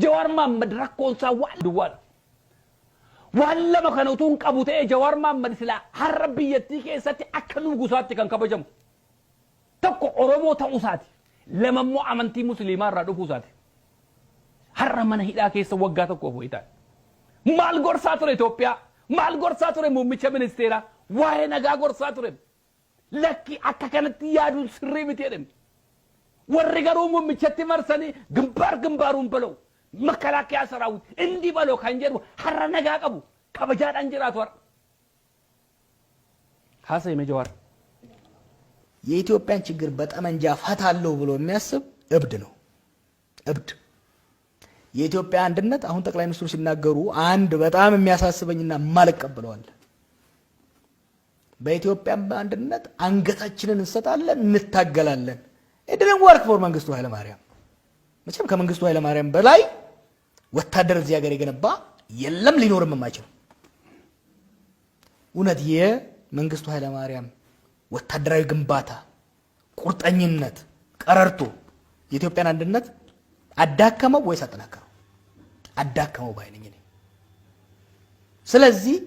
JAWAR MOHAMMED rakkoon isaa waan duwwaadha. Waan lama kana utuu hin qabu ta'e JAWAR MOHAMMED silaa har'a biyyattii keessatti akka nugusaatti kan kabajamu. Tokko Oromoo ta'uu isaati. Lama immoo amantii Musliimaa irraa dhufuu isaati. Har'a mana hidhaa keessa waggaa tokko ho'itaa. Maal gorsaa ture Itoophiyaa? Maal gorsaa ture muummicha ministeeraa? Waa'ee nagaa gorsaa ture. Lakki akka kanatti yaaduun sirrii miti jedhame. Warri garuu muummichatti marsanii ግንባሩን ብለው መከላከያ ሰራዊት እንዲህ ብለው ካንጀሩ ሐራ ነጋ ቀቡ ከበጃዳን ጅራቱ ወር ሐሰይ መጀዋር የኢትዮጵያን ችግር በጠመንጃ ፈታለው ብሎ የሚያስብ እብድ ነው እብድ የኢትዮጵያ አንድነት አሁን ጠቅላይ ሚኒስትሩ ሲናገሩ አንድ በጣም የሚያሳስበኝና ማልቀበለዋል በኢትዮጵያ አንድነት አንገታችንን እንሰጣለን እንታገላለን It didn't work for መንግስቱ ኃይለ ማርያም መቼም ከመንግስቱ ኃይለ ማርያም በላይ ወታደር እዚህ ሀገር የገነባ የለም ሊኖርም የማይችል እውነት የመንግስቱ ኃይለ ማርያም ወታደራዊ ግንባታ ቁርጠኝነት ቀረርቶ የኢትዮጵያን አንድነት አዳከመው ወይስ አጠናከረው አዳከመው ባይነኝ ነኝ ስለዚህ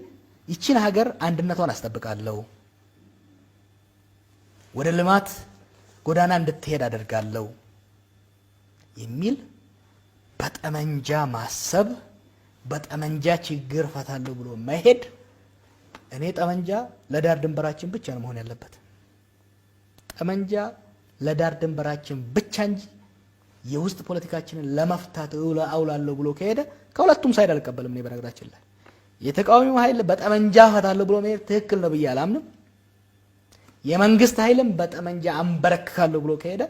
ይቺን ሀገር አንድነቷን አስጠብቃለሁ ወደ ልማት ጎዳና እንድትሄድ አደርጋለሁ የሚል በጠመንጃ ማሰብ በጠመንጃ ችግር ፈታለሁ ብሎ መሄድ እኔ ጠመንጃ ለዳር ድንበራችን ብቻ ነው መሆን ያለበት ጠመንጃ ለዳር ድንበራችን ብቻ እንጂ የውስጥ ፖለቲካችንን ለመፍታት አውላለሁ ብሎ ከሄደ ከሁለቱም ሳይድ አልቀበልም እኔ በነገራችን ላይ የተቃዋሚው ኃይል በጠመንጃ ፈታለሁ ብሎ መሄድ ትክክል ነው ብዬ አላምንም የመንግስት ኃይልም በጠመንጃ አንበረክካለሁ ብሎ ከሄደ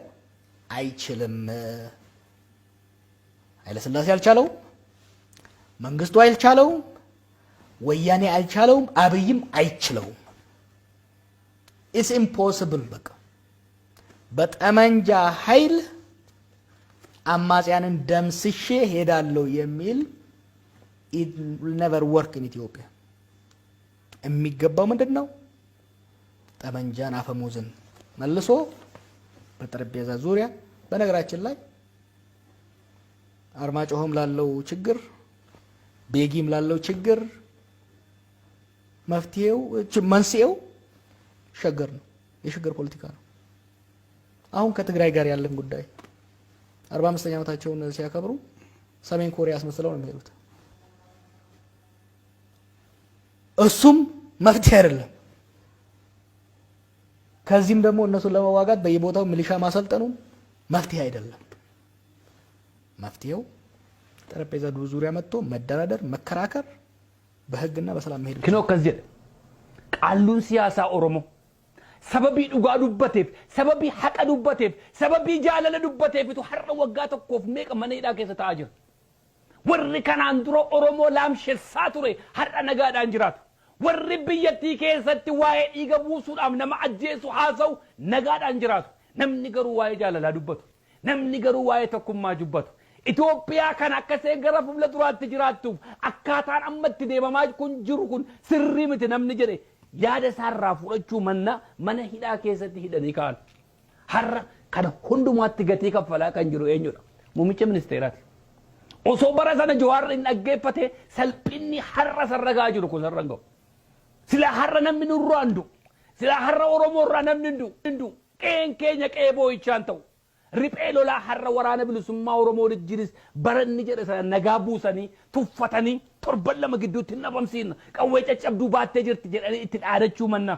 አይችልም ኃይለ ሥላሴ አልቻለው መንግስቱ አይልቻለው ወያኔ አልቻለው አብይም አይችለው It's impossible በቃ በጠመንጃ ኃይል አማጽያንን ደምስሼ ሄዳለሁ የሚል it will never work in Ethiopia የሚገባው ምንድነው ጠመንጃን አፈሙዝን መልሶ በጠረጴዛ ዙሪያ በነገራችን ላይ አርማጭሆም ላለው ችግር ቤጊም ላለው ችግር መፍትሄው መንስኤው ሸገር ነው የሽግግር ፖለቲካ ነው አሁን ከትግራይ ጋር ያለን ጉዳይ 45ኛ ዓመታቸውን ሲያከብሩ ሰሜን ኮሪያ አስመስለው ነው የሚሄዱት እሱም መፍትሄ አይደለም ከዚህም ደግሞ እነሱን ለመዋጋት በየቦታው ሚሊሻ ማሰልጠኑ መፍትሄ አይደለም መፍትሄው ጠረጴዛ ዙሪያ መጥቶ መደራደር መከራከር በህግና በሰላም መሄድ ክኖ ከዚህ ቃሉን ሲያሳ ኦሮሞ ሰበቢ ዱጋዱበቴፍ ሰበቢ ሐቀዱበቴፍ ሰበቢ ጃለለዱበቴፍ ቱ ሐረ ወጋ ተኮፍ ሜቀ መነይዳ ከሰታ አጅር ወሪ ከናንድሮ ኦሮሞ ላምሸሳ ቱሬ ሐረ ነጋዳን ጅራቱ warri biyyattii keessatti waa'ee dhiiga buusuudhaaf nama ajjeesu haasa'u nagaadhaan jiraatu namni garuu waa'ee jaalalaa dubbatu namni garuu waa'ee tokkummaa dubbatu Itoophiyaa kan akka seen gara fuula duraatti jiraattuuf akkaataan ammatti deemamaa kun jiru kun sirrii miti namni jedhe yaada isaarraa fudhachuu mana hidhaa keessatti hidhanii ka'an har'a kana hundumaatti gatii kaffalaa kan jiru eenyudha muummicha ministeeraati osoo bara sana Jawaarri dhaggeeffate salphinni har'a sarragaa jiru kun sarrangaa'u sila harra namni nurru andu sila harra oromo irra namni ndu keenya qeeboo ichaan ta'u riphee lola harra waraana bilisummaa oromoo jiris baranni jedhe sana nagaa buusanii tuffatanii torban lama gidduutti nabamsiin qawwee caccabduu baattee jirti jedhanii itti dhaadachuu manna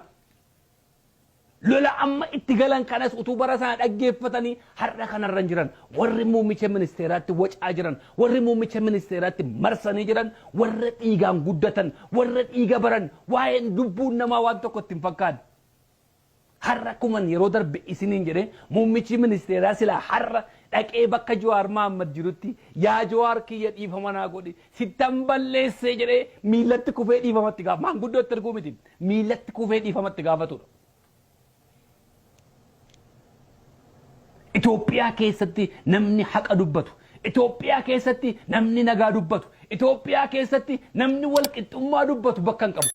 lola amma itti galan kanas utuu bara sana dhaggeeffatanii har'a kanarra jiran warri muummicha ministeeraatti wacaa jiran warri muummicha ministeeraatti marsanii jiran warra dhiigaan guddatan warra dhiiga baran waa'een dubbuun namaa waan tokko ittiin fakkaatu har'a kuman yeroo darbe isiniin jedhe muummichi ministeeraa sila har'a dhaqee bakka JAWAR MOHAMMED jirutti yaa JAWAR kiyya dhiifamanaa godhi sittan balleessee jedhe miilatti kufee dhiifamatti gaafa maanguddootti erguu miti miilatti kufee dhiifamatti gaafatudha Itoophiyaa keessatti namni haqa dubbatu Itoophiyaa keessatti namni nagaa dubbatu Itoophiyaa keessatti namni wal qixxummaa dubbatu bakka hin qabu